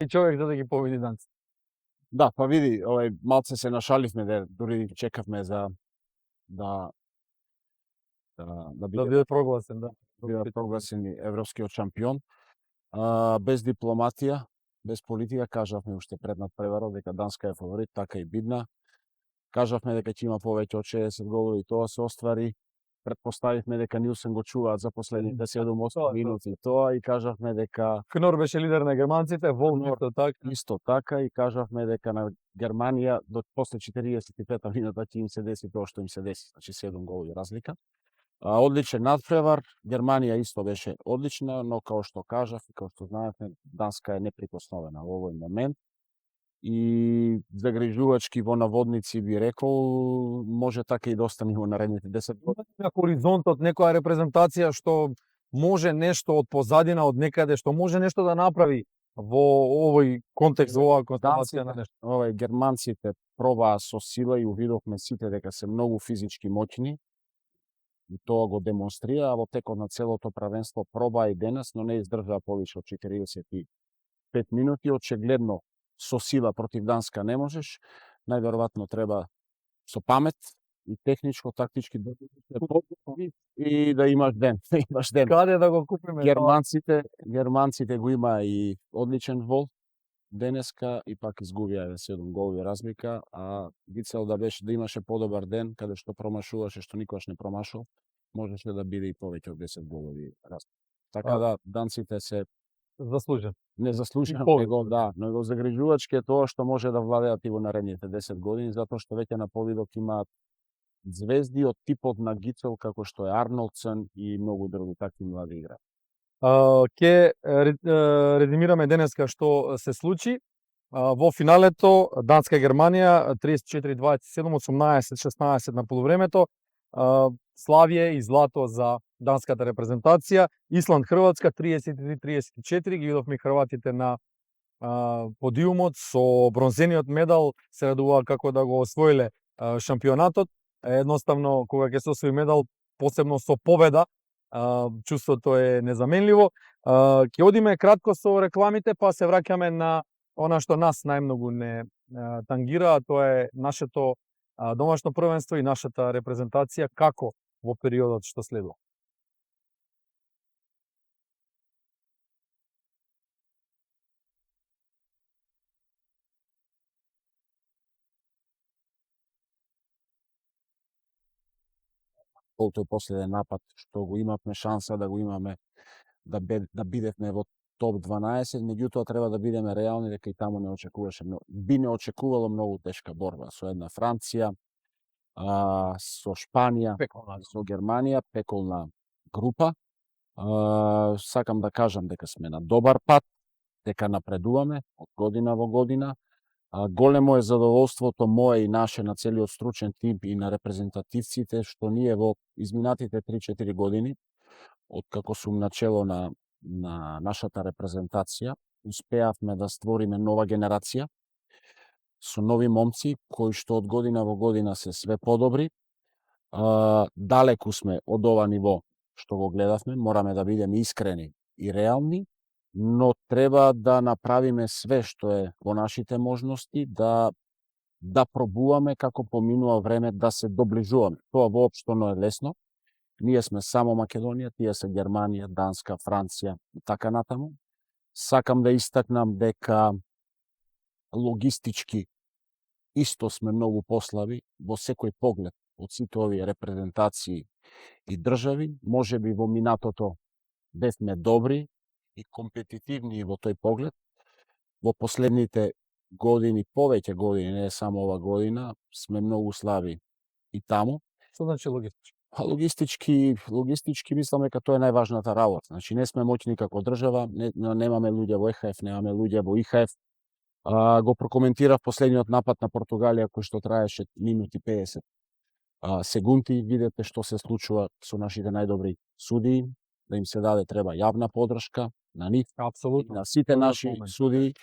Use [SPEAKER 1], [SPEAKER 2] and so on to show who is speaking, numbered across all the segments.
[SPEAKER 1] и човек да ги победи данците.
[SPEAKER 2] Да, па види, малце се нашаливме, дури чекавме за да
[SPEAKER 1] биде прогласен, да.
[SPEAKER 2] биде прогласен европскиот шампион. Без дипломатија, без политика, кажавме уште пред надпреварот дека Данска е фаворит, така и бидна. Кажавме дека ќе има повеќе од 60 голови, тоа се оствари. Предпоставивме дека Нилсен го чуваат за последните 7-8 минути тоа и кажавме дека
[SPEAKER 1] Кнор беше лидер на германците, Волн
[SPEAKER 2] исто така и кажавме дека на Германија до после 45 минута ќе им се деси тоа што им се деси, значи 7 голови разлика. Одличен надпревар, Германија исто беше одлична, но као што кажав и као што знаете, Данска е неприкосновена во овој момент. И загрижувачки во наводници би рекол, може така и да остане во наредните 10 години.
[SPEAKER 1] На хоризонтот некоја репрезентација што може нешто од позадина, од некаде, што може нешто да направи во овој контекст, во оваа констелација на нешто.
[SPEAKER 2] Германците пробаа со сила и увидовме сите дека се многу физички моќни. И тоа го демонстрира, а во текот на целото правенство пробаа и денес, но не издржаа повише од 45 минути. Очигледно со сила против Данска не можеш, најверојатно треба со памет и техничко, тактички и да имаш ден.
[SPEAKER 1] Каде да го купиме?
[SPEAKER 2] Германците го има и одличен вол денеска и пак изгубија 7 голови разлика, а Гицел да беше да имаше подобар ден, каде што промашуваше, што никогаш не промашал, можеше да биде и повеќе од 10 голови разлика. Така да, данците се
[SPEAKER 1] заслужен.
[SPEAKER 2] Не заслужен, но го загрижувачки е тоа што може да владеат и во наредните 10 години, затоа што веќе на повидок имаат звезди од типот на Гицел, како што е Арнолдсен и многу други такви млади играчи.
[SPEAKER 1] Ке резимираме денеска што се случи. Во финалето Данска-Германија 34-27, 18-16 на полувремето. Славие и злато за данската репрезентација. Исланд-Хрватска 33-34, ги видовме хрватите на подиумот со бронзениот медал, се радуваа како да го освоиле шампионатот. Едноставно, кога ќе се освои медал, посебно со победа, чувството е незаменливо. Ќе одиме кратко со рекламите, па се враќаме на она што нас најмногу не тангира, а тоа е нашето домашно првенство и нашата репрезентација како во периодот што следува.
[SPEAKER 2] Тој последен напад што го имавме шанса да го имаме, да бидевме во топ 12, меѓутоа треба да бидеме реални дека и таму не очекуваше многу. Би не очекувало многу тешка борба со една Франција, со Шпанија, со Германија, пеколна група. Сакам да кажам дека сме на добар пат, дека напредуваме од година во година. Големо е задоволството мое и наше на целиот стручен тим и на репрезентативците што ние во изминатите 3-4 години, откако сум начело на нашата репрезентација, успеавме да створиме нова генерација со нови момци кои што од година во година се све подобри. Далеку сме од ова ниво што го гледавме, мораме да бидеме искрени и реални, но треба да направиме све што е во нашите можности, да пробуваме како поминува време да се доближуваме. Тоа воопшто не е лесно. Ние сме само Македонија, тие се Германија, Данска, Франција и така натаму. Сакам да истакнам дека логистички исто сме многу послаби во секој поглед од сите овие репрезентации и држави. Можеби во минатото бевме добри и компетитивни во тој поглед. Во последните години, повеќе години, не само ова година, сме многу слаби и таму.
[SPEAKER 1] Што значи логистички?
[SPEAKER 2] Логистички мислам дека тоа е најважната работа. Значи не сме моќни како држава, немаме луѓе во ЕХФ, немаме луѓе во ИХФ. Го прокоментирав последниот напад на Португалија кој што траеше минути 50 секунди. Видете што се случува со нашите најдобри судии, да им се даде треба јавна поддршка на нив,
[SPEAKER 1] апсолутно,
[SPEAKER 2] на сите наши судии.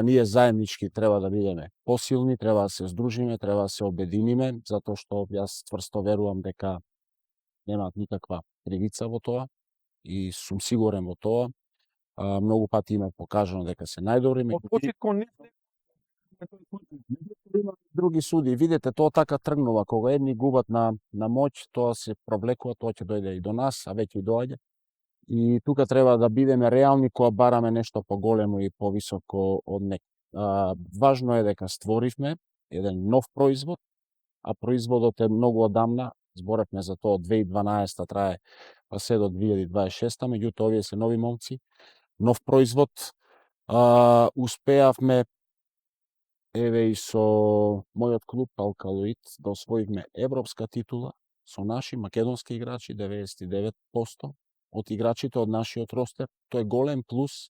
[SPEAKER 2] Ние заеднички треба да бидеме посилни, треба да се здружиме, треба да се обединиме, затоа што јас тврсто верувам дека немаат никаква кривица во тоа и сум сигурен во тоа. Многу пати има покажано дека се најдобри,
[SPEAKER 1] Од
[SPEAKER 2] меѓутоа
[SPEAKER 1] почеток не
[SPEAKER 2] има други суди. Видете, тоа така тргнува. Кога едни губат на моќ, тоа се провлекува, тоа ќе дојде и до нас, а веќе и доаѓа. И тука треба да бидеме реални кога бараме нешто поголемо и повисоко од некој. Важно е дека створивме еден нов производ, а производот е многу одамна. Зборевме за тоа од 2012 трае па се до 2026, меѓутоа овие се нови момци, нов производ. Успеавме еве и со мојот клуб Алкалоид да освоивме европска титула со наши македонски играчи, 99% од играчите од нашиот ростер. Тоа е голем плюс.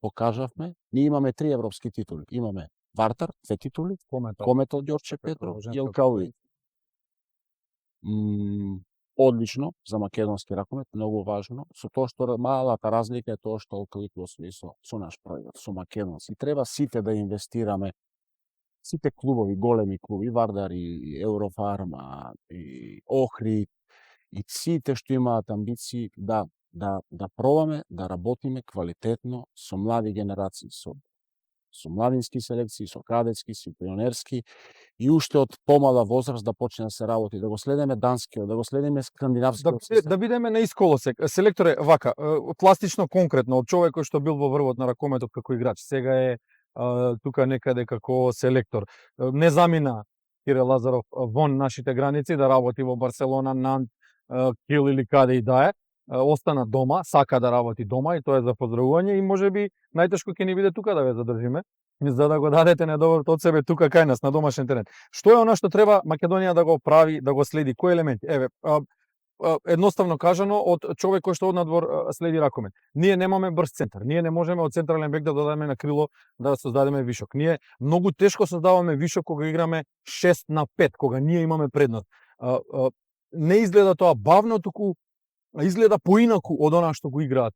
[SPEAKER 2] Покажавме, ние имаме 3 европски титули. Имаме Вартар, 2 титули, Кометал Ѓорче Петров и Алкалоид. Одлично за македонски ракомет, многу важно. Со тоа што малата разлика е тоа што Алкалоид го освои со наш производ, со македонски. Треба сите да инвестираме, сите клубови, големи клуби, Вардар и Еврофарма и Охрид и сите што имаат амбиции да пробаме да работиме квалитетно со млади генерации, со младински селекции, со кадетски, со пионерски и уште од помала возраст да почне да се работи, да го следиме данскиот, да го следиме скандинавскиот систем.
[SPEAKER 1] Да бидеме на исколосек. Селекторе, вака, пластично, конкретно, од човек кој што бил во врвот на ракометот како играч, сега е тука некаде како селектор. Не замина Кире Лазаров вон нашите граници да работи во Барселона, Нант, Кил или каде и да е. Остана дома, сака да работи дома и тоа е за поздравување и можеби најтешко ќе ни биде тука да ве задржиме, за да го дадете недоброто од себе тука кај нас на домашен терен. Што е она што треба Македонија да го прави, да го следи? Кои елементи? Еве, едноставно кажано, од човек кој што од надвор следи ракомет. Ние немаме брз центар. Ние не можеме од централен бек да додадеме на крило да создадеме вишок. Ние многу тешко создаваме вишок кога играме 6-5, кога ние имаме предност. Не изгледа тоа бавно, туку изгледа поинаку од она што го играат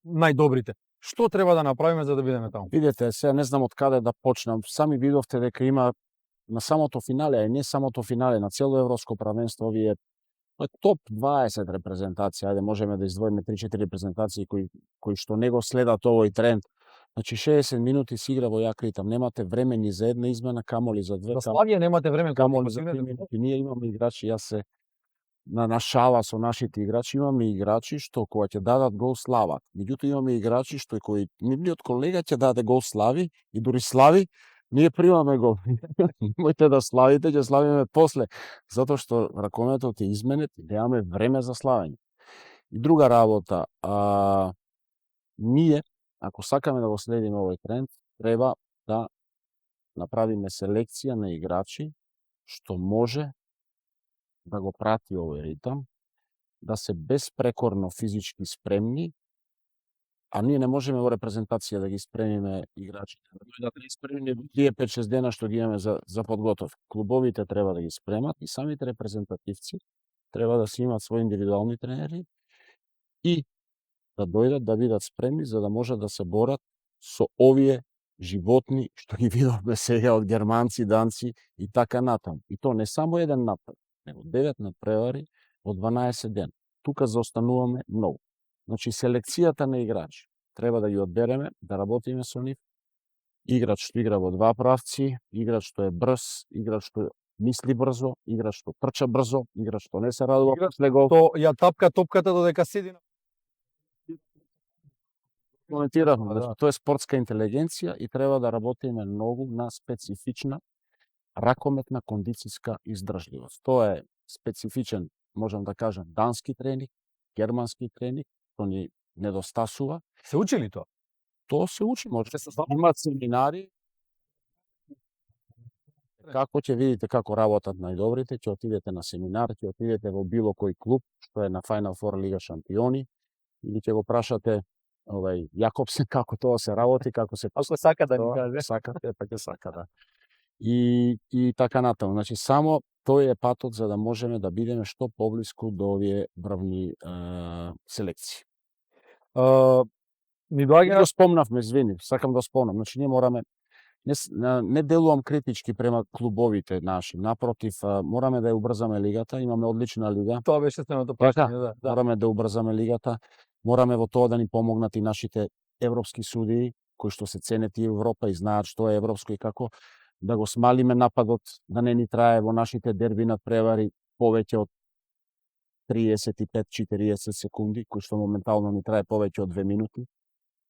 [SPEAKER 1] најдобрите. Што треба да направиме за да бидеме таму?
[SPEAKER 2] Видете, сега не знам од каде да почнам. Сами видовте дека има на самото финале, а и не самото финале, на цело европско правенство, овие топ 20 репрезентации, ајде можеме да издвоиме 3-4 репрезентации кои што не го следат овој тренд. Значи 60 минути се игра во јак ритам, немате време ни за една измена, камоли за две.
[SPEAKER 1] За Славија немате време,
[SPEAKER 2] камоли за 3 минути. Ние имаме играчи, јас се на шала со нашите играчи, имаме играчи што кога ќе дадат гол слават. Меѓутоа имаме играчи што кои нивниот колега ќе даде гол слави и дури слави, ние примаме гол. Мојте да славите, ќе славиме после, затоа што ракометот е изменет и немаме време за славење. И друга работа, ние ако сакаме да го следиме овој тренд, треба да направиме селекција на играчи што може да го прати овој ритам, да се безпрекорно физички спремни, а ние не можеме во репрезентација да ги спремиме играчите. Да ги спремиме тие 5-6 дена што ги имаме за подготовка. Клубовите треба да ги спремат и самите репрезентативци треба да си имат своји индивидуални тренери и да дојдат да бидат спремни за да можат да се борат со овие животни што ги видовме сега од германци, данци и така натаму. И то не само еден напад, него 9 надпревари во 12 дена. Тука заостануваме многу. Значи, селекцијата на играчи треба да ги одбереме, да работиме со нив. Играч што игра во два правци, играч што е брз, играч што мисли брзо, играч што трча брзо, играч што не се радува после гол.
[SPEAKER 1] Што ја тапка топката додека седи на
[SPEAKER 2] коментиравме, тоа е спортска интелигенција и треба да работиме многу на специфична ракометна кондицијска издржливост. Тоа е специфичен, можам да кажам, дански тренинг, германски тренинг, што ни недостасува.
[SPEAKER 1] Се учи ли тоа?
[SPEAKER 2] Тоа се учи, може да се имаат семинари. Како ќе видите како работат најдобрите, ќе отидете на семинар, ќе отидете во било кој клуб што е на Final Four Лига шампиони или ќе го прашате Јакобсен како тоа се работи, како се
[SPEAKER 1] Ако сака да ни каже.
[SPEAKER 2] Сакате, па ќе сака, да. И така натаму. Значи, само тој е патот за да можеме да бидеме што поблиску до овие врвни селекции.
[SPEAKER 1] Ни доаѓа...
[SPEAKER 2] Го спомнавме, извини, сакам да спомнам. Значи, ние мораме, не делувам критички према клубовите наши, напротив, мораме да ја убрзаме лигата, имаме одлична лига.
[SPEAKER 1] Тоа беше следното прашање, да.
[SPEAKER 2] Мораме да убрзаме лигата, мораме во тоа да ни помогнат и нашите европски судии кои што се ценет и Европа и знаат што е европско и како, да го смалиме нападот, да не ни трае во нашите дерби надпревари повеќе од 35-40 секунди, кои што моментално ни трае повеќе од 2 минути,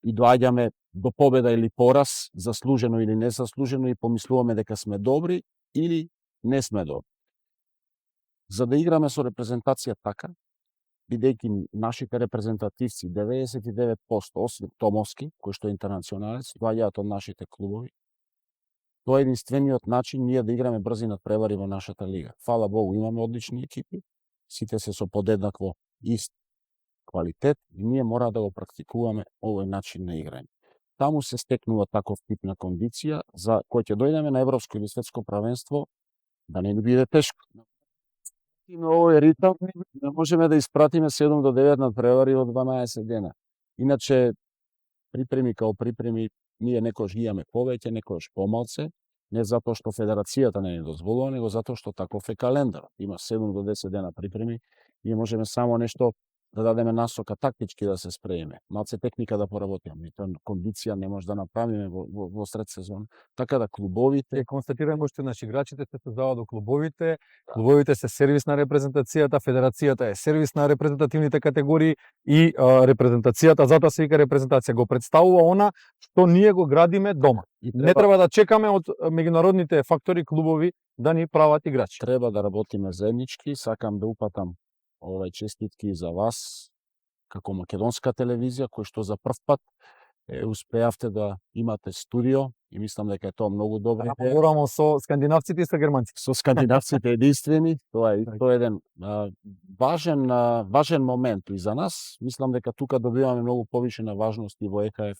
[SPEAKER 2] и доаѓаме до победа или пораз, заслужено или незаслужено, и помислуваме дека сме добри или не сме добри. За да играме со репрезентација така, бидејќи нашите репрезентативци 99%, освен Томовски, кој што е интернационалец, доаѓаат од нашите клубови, тоа е единствениот начин ние да играме брзи надпревари во нашата лига. Фала Богу, имаме одлични екипи, сите се со подеднакво ист квалитет и ние мора да го практикуваме овој начин на играње. Таму се стекнува таков тип на кондиција за кој ќе дојдеме на европско или светско правенство да не ни биде тешко. На овој ритам не можеме да испратиме 7 до 9 надпревари во 12 дена. Иначе припреми као припреми ние некош ги имаме повеќе, некош помалце, не затоа што федерацијата не ни дозволува, него затоа што таков е календар. Има 7 до 10 дена припреми, ние можеме само нешто да дадеме насока тактички да се спремиме, малце техника да поработиме, кондиција не може да направиме во сред сезон. Така да клубовите
[SPEAKER 1] констатираме уште играчите се создаваат до клубовите, клубовите се сервис на репрезентацијата, федерацијата е сервис на репрезентативните категории и репрезентацијата, затоа се вика репрезентација, го представува она што ние го градиме дома. Не треба да чекаме од меѓународните фактори клубови да ни прават играчи.
[SPEAKER 2] Треба да работиме заеднички, сакам да упатам честитки за вас, како македонска телевизија, кој што за прв пат успеавте да имате студио и мислам дека е тоа многу добро.
[SPEAKER 1] Да говорам со скандинавците и со германците.
[SPEAKER 2] Со скандинавците единствени, тоа е еден важен момент и за нас. Мислам дека тука добиваме многу повишена важност и во ЕКФ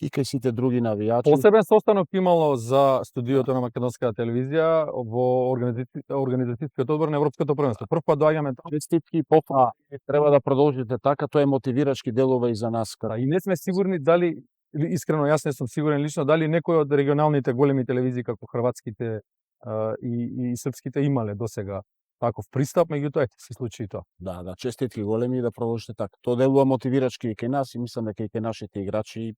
[SPEAKER 2] и кај сите други навијачи.
[SPEAKER 1] Посебен состанок имало за студиото на македонската телевизија во организацијскиот одбор на Европското првенство. Прв пат доаѓаме таму.
[SPEAKER 2] Честитки, треба да продолжите така, тоа е мотивирачки делува и за нас.
[SPEAKER 1] И не сме сигурни дали, искрено јас не сум сигурен лично, дали некој од регионалните големи телевизии како хрватските и српските имале досега таков пристап, меѓутоа се случи тоа.
[SPEAKER 2] Да, честитки големи и да продолжите така. Тоа делува мотивирачки и кај нас и мислам дека и кај нашите играчи.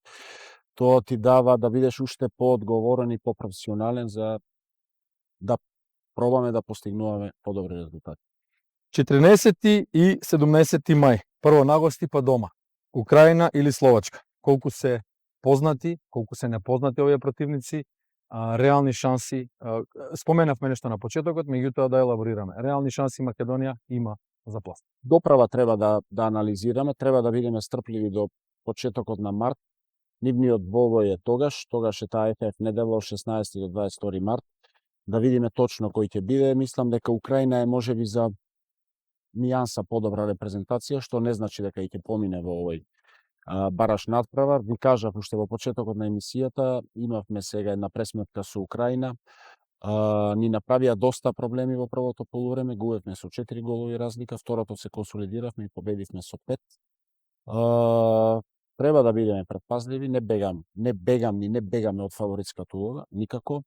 [SPEAKER 2] Тоа ти дава да бидеш уште поодговорен и попрофесионален за да пробаме да постигнуваме подобри резултати.
[SPEAKER 1] 14 и 17 мај. Прво нагости па дома. Украина или Словачка. Колку се познати, колку се непознати овие противници, реални шанси. Споменавме нешто на почетокот, меѓутоа да елаборираме. Реални шанси Македонија има за пласт.
[SPEAKER 2] Доправа треба да анализираме, треба да бидеме стрпливи до почетокот на март. Нивниот двобој е тогаш е таа ЕКФ недела од 16 до 22 март. Да видиме точно кој ќе биде. Мислам дека Украина е можеби за нијанса подобра репрезентација, што не значи дека ќе помине во овој бараш надправа. Ви кажав уште во почетокот на емисијата, имавме сега една пресметка со Украина. Ни направија доста проблеми во првото полувреме, губевме со 4 голови разлика, второто се консолидиравме и победивме со 5. Треба да бидеме предпазливи, не бегаме од фаворитската улога, никако.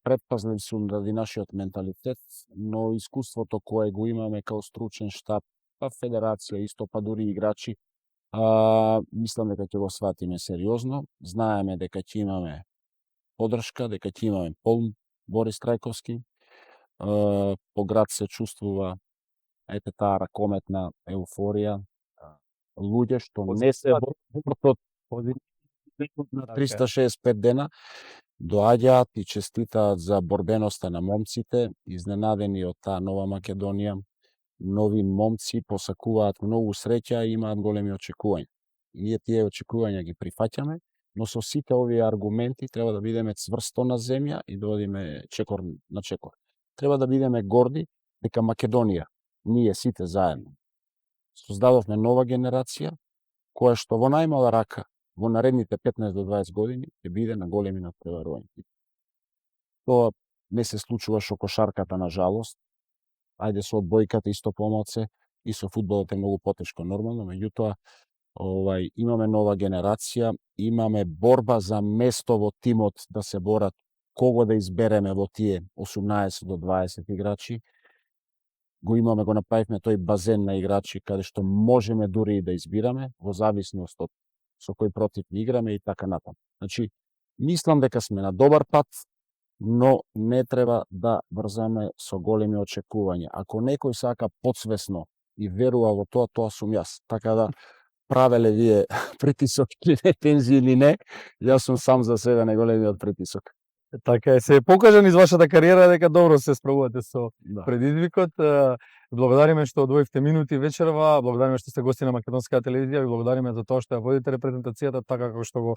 [SPEAKER 2] Предпазлив сум ради нашиот менталитет, но искуството кое го имаме као стручен штаб, па федерација исто, па дури играчи, мислам дека ќе го сватиме сериозно. Знаеме дека ќе имаме подршка, дека ќе имаме полн Борис Трајковски. По град се чувствува таа ракометна еуфорија. Луѓе што не се вртот 365 дена доаѓаат и честитаат за борбеноста на момците, изненадени од таа нова Македонија. Нови момци посакуваат многу среќа и имаат големи очекувања. Ние тие очекувања ги прифаќаме, но со сите овие аргументи треба да бидеме цврсто на земја и да одиме чекор на чекор. Треба да бидеме горди дека Македонија, ние сите заедно, создадовме нова генерација која што во најмала рака во наредните 15 до 20 години ќе биде на големи надпреварувања. Тоа не се случува со кошарката на жалост. Ајде со одбојката исто помалце и со фудбалот е многу потешко нормално, меѓутоа имаме нова генерација, имаме борба за место во тимот да се борат кого да избереме во тие 18 до 20 играчи. Го направивме тој базен на играчи каде што можеме дури и да избираме во зависност од со кој против играме и така натаму. Значи, мислам дека сме на добар пат, но не треба да врзаме со големи очекувања. Ако некој сака подсвесно и верува во тоа, тоа сум јас. Така да правеле вие притисок или не, тензија или не, јас сум сам за себе најголемиот притисок.
[SPEAKER 1] Така е, се покажа низ вашата кариера дека добро се справувате со
[SPEAKER 2] Да.
[SPEAKER 1] предизвикот. Благодариме што одвоивте минути вечерва, благодариме што сте гости на Македонската телевизија, ви благодариме за тоа што ја водите репрезентацијата така како што го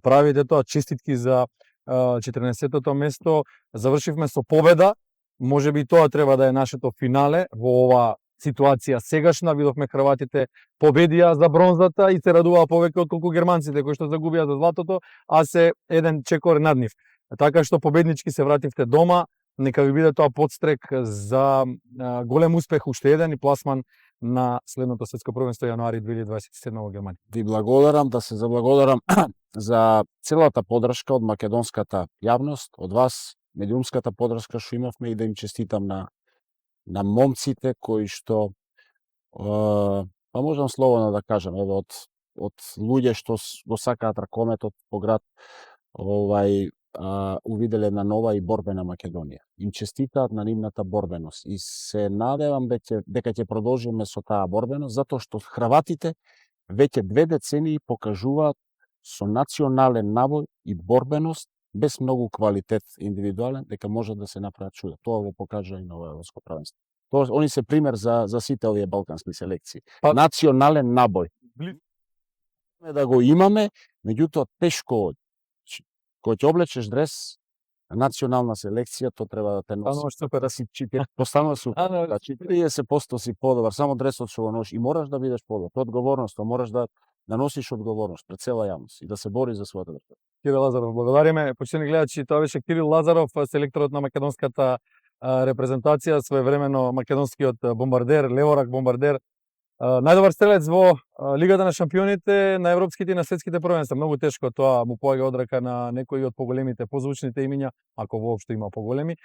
[SPEAKER 1] правите тоа. Честитки за 14-тото место. Завршивме со победа. Можеби тоа треба да е нашето финале во оваа ситуација сегашна. Видовме хрватите победија за бронзата и се радуваа повеќе отколку германците кои што загубија за златото, а се еден чекор над нив. Така што победнички се вративте дома. Нека ви биде тоа подстрек за голем успех, уште еден и пласман на следното светско првенство јануари 2027 во Германија.
[SPEAKER 2] Ви благодарам, да се заблагодарам за целата поддршка од македонската јавност, од вас, медиумската поддршка што имавме и да им честитам на момците кои што па можам слободно да кажам, еве од луѓе што го сакаат ракометот по град, увиделе една нова и борбена Македонија. Им честитаат на нивната борбеност и се надевам дека ќе продолжиме со таа борбеност, затоа што хрватите веќе 2 децении покажуваат со национален набој и борбеност, без многу квалитет индивидуален, дека може да се направат чуда. Тоа го покажа и на ова европско првенство. Тоа они се пример за сите овие балкански селекции. Национален набој. Да го имаме, меѓутоа тешко. Кога ќе облечеш дрес национална селекција, тоа треба да те носи. Да си постанува супер. Да, 40% си подобар, само дресот што го носиш и мораш да бидеш подобар. Тоа одговорност, мораш да носиш одговорност пред цела јавност и да се бориш за својата држава.
[SPEAKER 1] Кирил Лазаров, благодариме. Почитувани гледачи, тоа беше Кирил Лазаров, селекторот на македонската репрезентација, своевремено македонскиот бомбардер, леворак бомбардер, најдобар стрелец во Лигата на шампионите, на европските и на светските првенства. Многу тешко тоа му поаѓа од рака на некои од поголемите, позвучните имиња, ако воопшто има поголеми.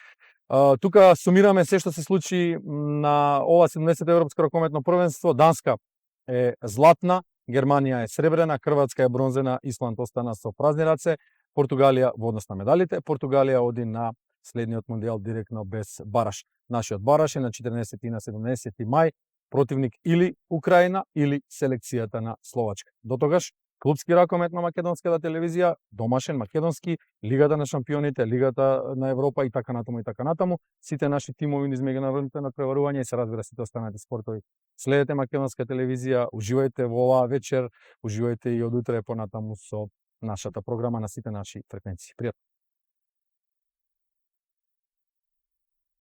[SPEAKER 1] Тука сумираме се што се случи на ова 70-то европско ракометно првенство. Данска е златна, Германија е сребрена, Хрватска е бронзена, Исланд остана со празни раце, Португалија во однос на медалите, Португалија оди на следниот мондијал директно без бараш. Нашиот бараш е на 14 и на 17 мај, противник или Украина или селекцијата на Словачка. До тогаш, клупски ракомет на Македонската телевизија, домашен македонски, Лигата на шампионите, Лигата на Европа и така натаму. Сите наши тимови низ меѓународните натпреварувања и се разбира сите останати спортови. Следете Македонска телевизија, уживајте во оваа вечер, уживајте и од утре понатаму со нашата програма на сите наши фреквенции. Пријатно.